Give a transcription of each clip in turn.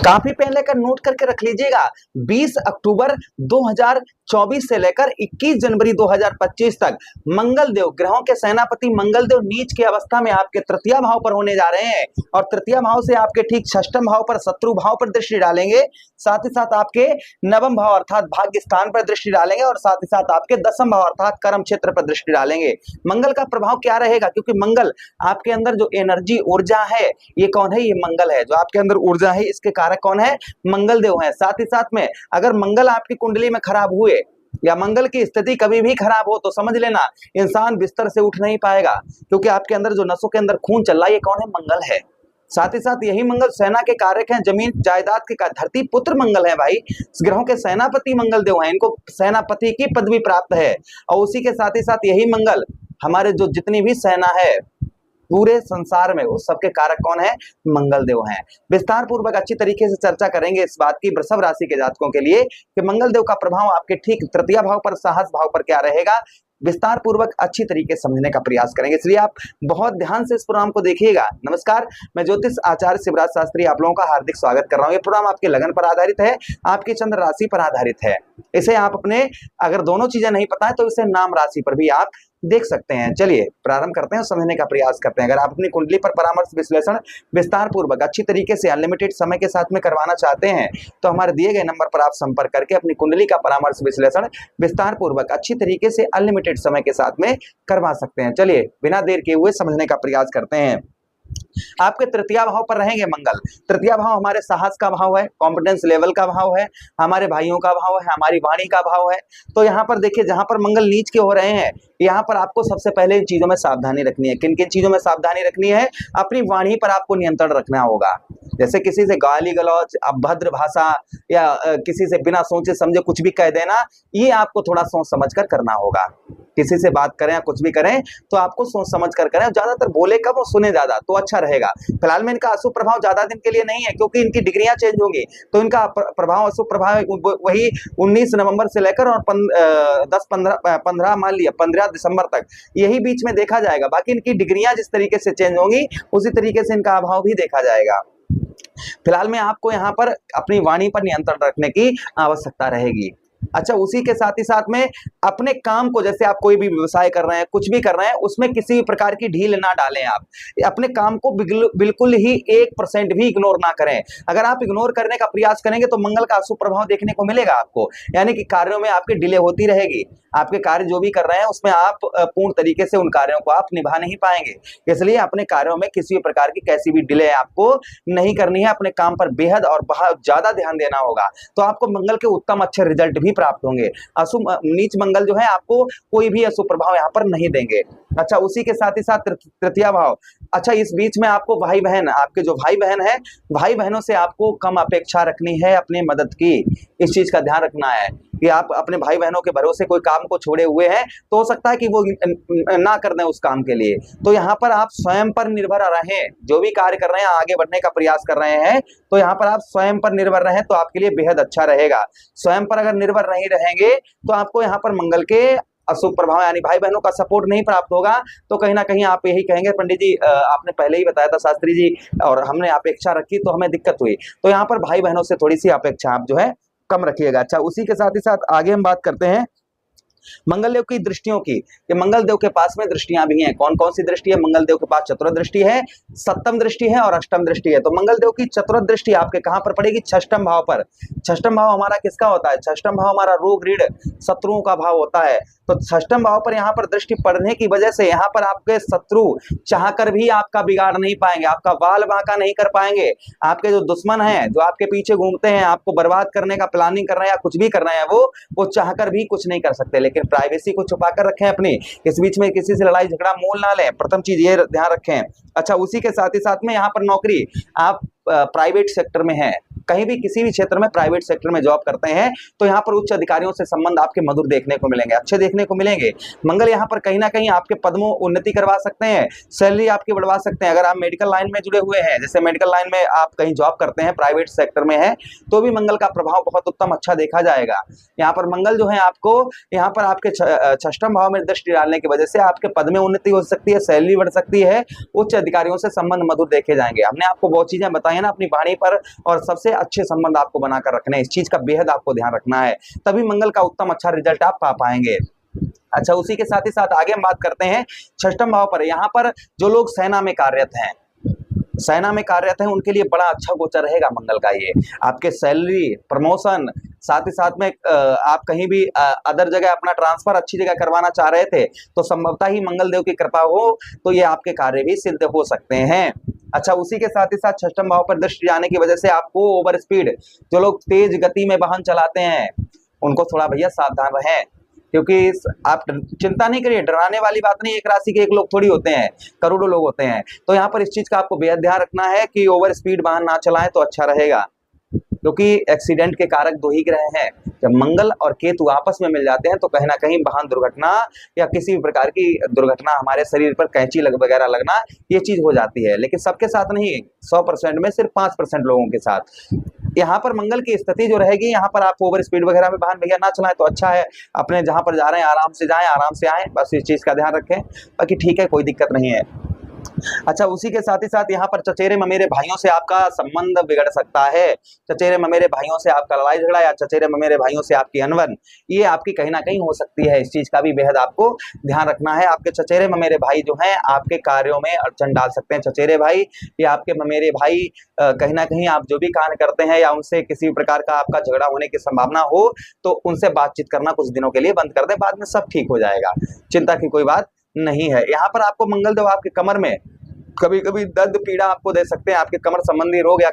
काफी पेन लेकर नोट करके रख लीजिएगा। 20 अक्टूबर 2024 से लेकर 21 जनवरी 2025 तक मंगल देव, ग्रहों के सेनापति मंगल देव नीच की अवस्था में आपके तृतीय भाव पर होने जा रहे हैं और तृतीय भाव से आपके ठीक षष्ठम भाव पर, शत्रु भाव पर दृष्टि डालेंगे। साथ ही साथ आपके नवम भाव अर्थात भाग्य स्थान पर दृष्टि डालेंगे और साथ ही साथ आपके दसम भाव अर्थात कर्म क्षेत्र पर दृष्टि डालेंगे। मंगल का प्रभाव क्या रहेगा, क्योंकि मंगल आपके अंदर जो एनर्जी, ऊर्जा है, ये कौन है? ये मंगल है। जो आपके अंदर ऊर्जा है, इसके कारक कौन है? मंगल देव है। साथ ही साथ में अगर मंगल आपकी कुंडली में खराब हुए या मंगल की स्थिति कभी भी खराब हो तो समझ लेना इंसान बिस्तर से उठ नहीं पाएगा, क्योंकि आपके अंदर जो नसों के अंदर खून चल रहा है, ये कौन है? मंगल है। साथ ही साथ यही मंगल सेना के कारक हैं, जमीन जायदाद के धरती पुत्र मंगल है भाई। ग्रहों के सेनापति मंगल देव हैं, इनको सेनापति की पदवी प्राप्त है। और उसी के साथ ही साथ यही मंगल हमारे जो जितनी भी सेना है पूरे संसार में, उस सबके कारक कौन है? मंगल देव हैं। विस्तार पूर्वक अच्छी तरीके से चर्चा करेंगे इस बात की वृषभ राशि के जातकों के लिए कि मंगल देव का प्रभाव आपके ठीक तृतीय भाव पर, साहस भाव पर क्या रहेगा। विस्तार पूर्वक अच्छी तरीके से समझने का प्रयास करेंगे, इसलिए आप बहुत ध्यान से इस प्रोग्राम को देखिएगा। नमस्कार, मैं ज्योतिष आचार्य शिवराज शास्त्री आप लोगों का हार्दिक स्वागत कर रहा हूं। ये प्रोग्राम आपके लगन पर आधारित है, आपकी चंद्र राशि पर आधारित है। इसे आप अपने, अगर दोनों चीजें नहीं पता है तो इसे नाम राशि पर भी आप देख सकते हैं। चलिए प्रारंभ करते हैं, समझने का प्रयास करते हैं। अगर आप अपनी कुंडली पर परामर्श विश्लेषण विस्तार पूर्वक अच्छी तरीके से अनलिमिटेड समय के साथ में करवाना चाहते हैं तो हमारे दिए गए नंबर पर आप संपर्क करके अपनी कुंडली का परामर्श विश्लेषण विस्तार पूर्वक अच्छी तरीके से अनलिमिटेड समय के साथ में करवा सकते हैं। चलिए बिना देर किए हुए समझने का प्रयास करते हैं। आपके तृतीय भाव पर रहेंगे मंगल। तृतीय भाव हमारे साहस का भाव है, कॉन्फिडेंस लेवल का भाव है, हमारे भाइयों का भाव है, हमारी वाणी का भाव है। तो यहाँ पर देखिए, जहां पर मंगल नीच के हो रहे हैं, यहाँ पर आपको सबसे पहले इन चीजों में सावधानी रखनी है। किन किन चीजों में सावधानी रखनी है? अपनी वाणी पर आपको नियंत्रण रखना होगा। जैसे किसी से गाली गलौज, अभद्र भाषा या किसी से बिना सोचे समझे कुछ भी कह देना, ये आपको थोड़ा सोच समझ कर करना होगा। किसी से बात करें या कुछ भी करें तो आपको सोच समझ कर करें। ज्यादातर बोले कम और सुने ज्यादा तो अच्छा रहेगा। फिलहाल में इनका अशुभ प्रभाव ज्यादा दिन के लिए नहीं है, क्योंकि इनकी डिग्रियां चेंज होंगी, तो इनका प्रभाव, अशुभ प्रभाव वही 19 नवंबर से लेकर और 15 मान लिया 15 दिसंबर तक, यही बीच में देखा जाएगा। बाकी इनकी डिग्रियां जिस तरीके से चेंज होंगी उसी तरीके से इनका अभाव भी देखा जाएगा। फिलहाल में आपको यहाँ पर अपनी वाणी पर नियंत्रण रखने की आवश्यकता रहेगी। अच्छा, उसी के साथ ही साथ में अपने काम को, जैसे आप कोई भी व्यवसाय कर रहे हैं, कुछ भी कर रहे हैं, उसमें किसी भी प्रकार की ढील ना डालें। आप अपने काम को बिल्कुल ही 1% भी इग्नोर ना करें। अगर आप इग्नोर करने का प्रयास करेंगे तो मंगल का अशुभ प्रभाव देखने को मिलेगा आपको, यानी कि कार्यों में आपकी डिले होती रहेगी। आपके कार्य जो भी कर रहे हैं उसमें आप पूर्ण तरीके से उन कार्यों को आप निभा नहीं पाएंगे। इसलिए अपने कार्यों में किसी भी प्रकार की कैसी भी डिले आपको नहीं करनी है। अपने काम पर बेहद और बहुत ज्यादा ध्यान देना होगा, तो आपको मंगल के उत्तम अच्छे रिजल्ट भी प्राप्त होंगे। अशुभ नीच मंगल जो है आपको कोई भी अशुभ प्रभाव यहाँ पर नहीं देंगे। अच्छा, उसी के साथ ही साथ तृतीय भाव। अच्छा, इस बीच में आपको भाई बहन, आपके जो भाई बहन है, भाई बहनों से आपको कम अपेक्षा रखनी है अपनी मदद की। इस चीज का ध्यान रखना है कि आप अपने भाई बहनों के भरोसे कोई काम को छोड़े हुए हैं तो हो सकता है कि वो ना कर दें उस काम के लिए। तो यहाँ पर आप स्वयं पर निर्भर रहें। जो भी कार्य कर रहे हैं, आगे बढ़ने का प्रयास कर रहे हैं, तो यहाँ पर आप स्वयं पर निर्भर रहें तो आपके लिए बेहद अच्छा रहेगा। स्वयं पर अगर निर्भर नहीं रहेंगे तो आपको यहाँ पर मंगल के अशुभ प्रभाव यानी भाई बहनों का सपोर्ट नहीं प्राप्त होगा। तो कहीं ना कहीं आप यही कहेंगे, पंडित जी आपने पहले ही बताया था शास्त्री जी, और हमने अपेक्षा रखी तो हमें दिक्कत हुई। तो यहाँ पर भाई बहनों से थोड़ी सी अपेक्षा आप जो है कम रखिएगा। अच्छा, उसी के साथ ही साथ आगे हम बात करते हैं मंगल देव की दृष्टियों की। कि मंगल देव के पास में दृष्टियां भी हैं। कौन कौन सी दृष्टि है? मंगल देव के पास चतुर्थ दृष्टि है, सप्तम दृष्टि है और अष्टम दृष्टि है। तो मंगल देव की चतुर्थ दृष्टि आपके कहां पर पड़ेगी? षष्ठम भाव पर। षष्ठम भाव हमारा किसका होता है? षष्ठम भाव हमारा रोग ऋण शत्रुओं का भाव होता है। तो षष्ठम भाव पर यहाँ पर दृष्टि पड़ने की वजह से यहाँ पर आपके शत्रु चाहकर भी आपका बिगाड़ नहीं पाएंगे, आपका बाल बांका नहीं कर पाएंगे। आपके जो दुश्मन हैं, जो आपके पीछे घूमते हैं, आपको बर्बाद करने का प्लानिंग कर रहे हैं या कुछ भी कर रहे हैं, वो चाहकर भी कुछ नहीं कर सकते। लेकिन प्राइवेसी को छुपा कर रखें अपनी, इस बीच में किसी से लड़ाई झगड़ा मोल ना लें, प्रथम चीज ये ध्यान रखें। अच्छा, उसी के साथ ही साथ में यहाँ पर नौकरी, आप प्राइवेट सेक्टर में हैं, कहीं भी किसी भी क्षेत्र में प्राइवेट सेक्टर में जॉब करते हैं तो यहाँ पर उच्च अधिकारियों से संबंध आपके मधुर देखने को मिलेंगे, अच्छे देखने को मिलेंगे। मंगल यहाँ पर कहीं ना कहीं आपके पदों उन्नति करवा सकते हैं, सैलरी आपकी बढ़वा सकते हैं। अगर आप मेडिकल लाइन में जुड़े हुए हैं, जैसे मेडिकल लाइन में आप कहीं जॉब करते हैं, प्राइवेट सेक्टर में है, तो भी मंगल का प्रभाव बहुत उत्तम अच्छा देखा जाएगा। यहाँ पर मंगल जो है आपको यहाँ पर आपके षष्ठम भाव में दृष्टि डालने की वजह से आपके पद में उन्नति हो सकती है, सैलरी बढ़ सकती है, उच्च अधिकारियों से संबंध मधुर देखे जाएंगे। हमने आपको बहुत चीजें बताई है ना अपनी वाणी पर, और सबसे अच्छे संबंध आपको बनाकर रखने हैं, इस चीज का बेहद आपको ध्यान रखना है, तभी मंगल का उत्तम अच्छा रिजल्ट आप पा पाएंगे। अच्छा, उसी के साथ ही साथ आगे हम बात करते हैं षष्ठम भाव पर। यहाँ पर जो लोग सेना में कार्यरत हैं, सेना में कार्यरत हैं, उनके लिए बड़ा अच्छा गोचर रहेगा मंगल का। ये आपके सैलरी, प्रमोशन, साथ ही साथ में आप कहीं भी अदर जगह अपना ट्रांसफर अच्छी जगह करवाना चाह रहे थे तो संभवतः ही मंगल देव की कृपा हो तो ये आपके कार्य भी सिद्ध हो सकते हैं। अच्छा, उसी के साथ ही साथ षष्ठम भाव पर दृष्टि जाने की वजह से आपको ओवर स्पीड, जो लोग तेज गति में वाहन चलाते हैं उनको थोड़ा भैया सावधान रहें, क्योंकि आप चिंता नहीं करिए, डराने वाली बात नहीं, एक राशि के एक लोग थोड़ी होते हैं, करोड़ों लोग होते हैं। तो यहाँ पर इस चीज का आपको बेहद ध्यान रखना है कि ओवर स्पीड वाहन ना चलाएं तो अच्छा रहेगा, क्योंकि एक्सीडेंट के कारक दो ही ग्रह हैं। जब मंगल और केतु आपस में मिल जाते हैं तो कहीं ना कहीं वाहन दुर्घटना या किसी भी प्रकार की दुर्घटना, हमारे शरीर पर कैंची वगैरह लगना, ये चीज हो जाती है। लेकिन सबके साथ नहीं, 100% में सिर्फ 5% लोगों के साथ। यहाँ पर मंगल की स्थिति जो रहेगी, यहाँ पर आप ओवर स्पीड वगैरह में वाहन भैया ना चलाएं तो अच्छा है। अपने जहां पर जा रहे हैं आराम से जाएं, आराम से आएं, बस इस चीज का ध्यान रखें, बाकी ठीक है, कोई दिक्कत नहीं है। अच्छा, उसी के साथ ही साथ यहाँ पर चचेरे ममेरे भाइयों से आपका संबंध बिगड़ सकता है। चचेरे ममेरे भाइयों से आपका लड़ाई झगड़ा या चचेरे ममेरे भाइयों से आपकी अनबन, ये आपकी कहीं ना कहीं हो सकती है। इस चीज का भी बेहद आपको ध्यान रखना है। आपके चचेरे ममेरे भाई जो हैं आपके कार्यों में अड़चन डाल सकते हैं। चचेरे भाई या आपके ममेरे भाई कहीं ना कहीं आप जो भी कार्य करते हैं या उनसे किसी प्रकार का आपका झगड़ा होने की संभावना हो तो उनसे बातचीत करना कुछ दिनों के लिए बंद कर दे, बाद में सब ठीक हो जाएगा, चिंता की कोई बात नहीं है। यहाँ पर आपको मंगल देव आपके कमर में कभी कभी दर्द पीड़ा आपको दे सकते हैं, आपके कमर संबंधी रोग या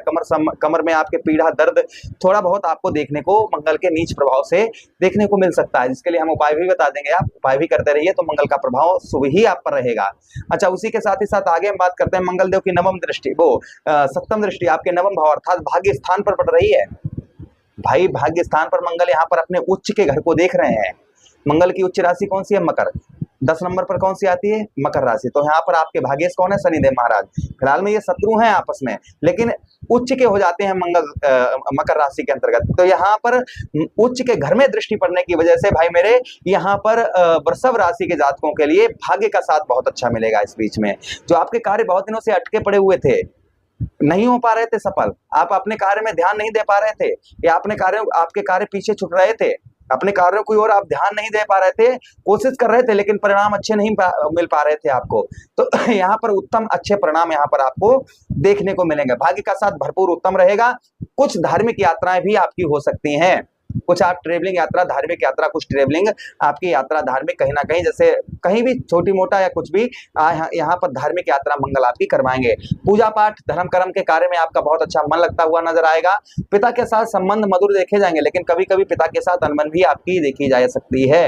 कमर में आपके पीड़ा दर्द थोड़ा बहुत आपको देखने को मंगल के नीच प्रभाव से देखने को मिल सकता है, जिसके लिए हम उपाय भी बता देंगे। आप उपाय भी करते रहिए तो मंगल का प्रभाव शुभ ही आप पर रहेगा। अच्छा, उसी के साथ ही साथ आगे हम बात करते हैं मंगल देव की नवम दृष्टि, सप्तम दृष्टि आपके नवम भाव अर्थात भाग्य स्थान पर पड़ रही है। भाई, भाग्य स्थान पर मंगल यहाँ पर अपने उच्च के घर को देख रहे हैं। मंगल की उच्च राशि कौन सी है? मकर। 10 नंबर पर कौन सी आती है? मकर राशि। तो यहाँ पर आपके भाग्येश कौन है? शनिदेव महाराज। फिलहाल में ये शत्रु हैं आपस में, लेकिन उच्च के हो जाते हैं मंगल मकर राशि के अंतर्गत। तो यहाँ पर उच्च के घर में दृष्टि पड़ने की वजह से भाई मेरे यहाँ पर वृषभ राशि के जातकों के लिए भाग्य का साथ बहुत अच्छा मिलेगा। इस बीच में जो आपके कार्य बहुत दिनों से अटके पड़े हुए थे, नहीं हो पा रहे थे सफल, आप अपने कार्य में ध्यान नहीं दे पा रहे थे या आपके कार्य पीछे छूट रहे थे, अपने कार्यों की ओर आप ध्यान नहीं दे पा रहे थे, कोशिश कर रहे थे लेकिन परिणाम अच्छे नहीं मिल पा रहे थे आपको, तो यहाँ पर उत्तम अच्छे परिणाम यहाँ पर आपको देखने को मिलेंगे। भाग्य का साथ भरपूर उत्तम रहेगा। कुछ धार्मिक यात्राएं भी आपकी हो सकती हैं, कुछ आप ट्रेवलिंग यात्रा, धार्मिक यात्रा, कुछ ट्रेवलिंग आपकी यात्रा धार्मिक कहीं ना कहीं, जैसे कहीं भी छोटी मोटा या कुछ भी यहाँ पर धार्मिक यात्रा मंगल आपकी करवाएंगे। पूजा पाठ धर्म कर्म के कार्य में आपका बहुत अच्छा मन लगता हुआ नजर आएगा। पिता के साथ संबंध मधुर देखे जाएंगे, लेकिन कभी कभी पिता के साथ अनबन भी आपकी देखी जा सकती है।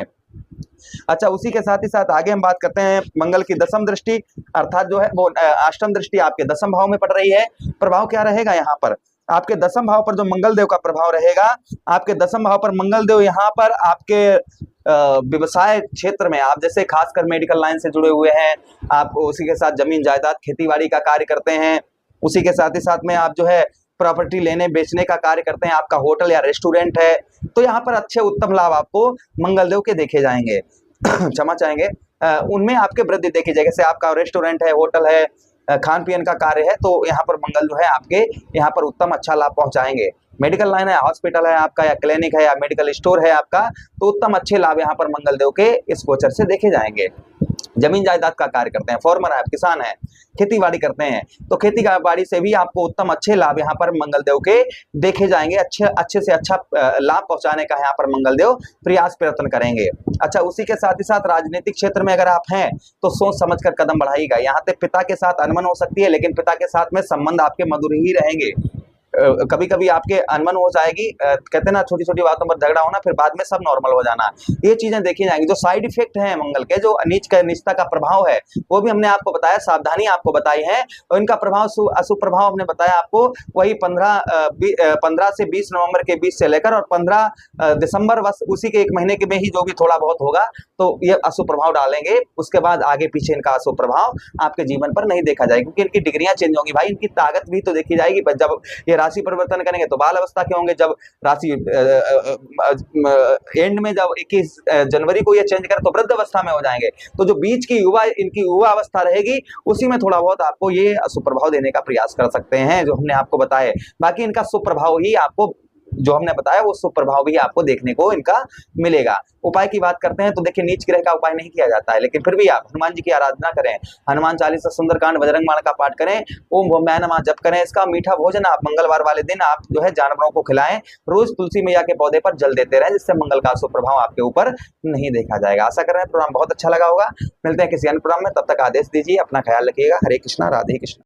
अच्छा, उसी के साथ ही साथ आगे हम बात करते हैं मंगल की दसम दृष्टि अर्थात जो है वो अष्टम दृष्टि आपके दसम भाव में पड़ रही है। प्रभाव क्या रहेगा यहाँ पर? आपके दसम भाव पर जो मंगल देव का प्रभाव रहेगा, आपके दसम भाव पर मंगल देव यहाँ पर आपके व्यवसाय क्षेत्र में, आप जैसे खासकर मेडिकल लाइन से जुड़े हुए हैं, आप उसी के साथ जमीन जायदाद खेतीबाड़ी का कार्य करते हैं, उसी के साथ ही साथ में आप जो है प्रॉपर्टी लेने बेचने का कार्य करते हैं, आपका होटल या रेस्टोरेंट है, तो यहाँ पर अच्छे उत्तम लाभ आपको मंगल देव के देखे जाएंगे। क्षमा चाहेंगे, उनमें आपके वृद्धि देखी जाएगी। जैसे आपका रेस्टोरेंट है, होटल है, खान पीन का कार्य है, तो यहाँ पर मंगल जो है आपके यहाँ पर उत्तम अच्छा लाभ पहुंचाएंगे। मेडिकल लाइन है, हॉस्पिटल है आपका, या क्लिनिक है, या मेडिकल स्टोर है आपका, तो उत्तम अच्छे लाभ यहाँ पर मंगल देव के इस गोचर से देखे जाएंगे। जमीन जायदाद का कार्य करते हैं, फार्मर है, किसान है, खेती बाड़ी करते हैं, तो खेती बाड़ी से भी आपको उत्तम अच्छे लाभ यहाँ पर मंगल देव के देखे जाएंगे। अच्छे से अच्छा लाभ पहुंचाने का यहाँ पर मंगल देव प्रयास प्रयत्न करेंगे। अच्छा, उसी के साथ ही साथ राजनीतिक क्षेत्र में अगर आप हैं तो सोच समझकर कदम बढ़ाइएगा। यहाँ पे पिता के साथ अनबन हो सकती है, लेकिन पिता के साथ में संबंध आपके मधुर ही रहेंगे। कभी कभी आपके अनमन हो जाएगी, कहते हैं ना छोटी छोटी बातों पर झगड़ा होना, फिर बाद में सब नॉर्मल हो जाना, ये चीजें देखी जाएंगी। जो साइड इफेक्ट है मंगल के, जो निजता का प्रभाव है, वो भी हमने आपको बताया, सावधानी आपको बताई है। और इनका प्रभाव अशुभ प्रभाव हमने बताया आपको, वही 15 से 20 नवंबर के बीच से लेकर और 15 दिसंबर, बस उसी के एक महीने के में ही जो भी थोड़ा बहुत होगा तो ये अशुभ प्रभाव डालेंगे। उसके बाद आगे पीछे इनका अशुभ प्रभाव आपके जीवन पर नहीं देखा जाएगा, क्योंकि इनकी डिग्रियां चेंज होंगी भाई, इनकी ताकत भी तो देखी जाएगी। जब ये राशि परिवर्तन करेंगे तो बाल अवस्था के होंगे, जब राशि एंड में जब 21 जनवरी को ये चेंज करें तो वृद्ध अवस्था में हो जाएंगे। तो जो बीच की इनकी युवा अवस्था रहेगी, उसी में थोड़ा बहुत आपको ये अशुभ प्रभाव देने का प्रयास कर सकते हैं, जो हमने आपको बताया। बाकी इनका शुभ प्रभाव ही आपको, जो हमने बताया वो शुभ प्रभाव भी आपको देखने को इनका मिलेगा। उपाय की बात करते हैं तो देखिए, नीच ग्रह का उपाय नहीं किया जाता है, लेकिन फिर भी आप हनुमान जी की आराधना करें, हनुमान चालीसा, सुंदरकांड, बजरंग बाण का पाठ करें, ओम भोम्याय नमः जप करें। इसका मीठा भोजन आप मंगलवार वाले दिन आप जो है जानवरों को खिलाएं। रोज तुलसी मैया के पौधे पर जल देते रहें, जिससे मंगल का शुभ प्रभाव आपके ऊपर नहीं देखा जाएगा। आशा कर रहे हैं प्रोग्राम बहुत अच्छा लगा होगा। मिलते हैं किसी अन्य प्रोग्राम में, तब तक आदेश दीजिए, अपना ख्याल रखिएगा। हरे कृष्णा, राधे कृष्ण।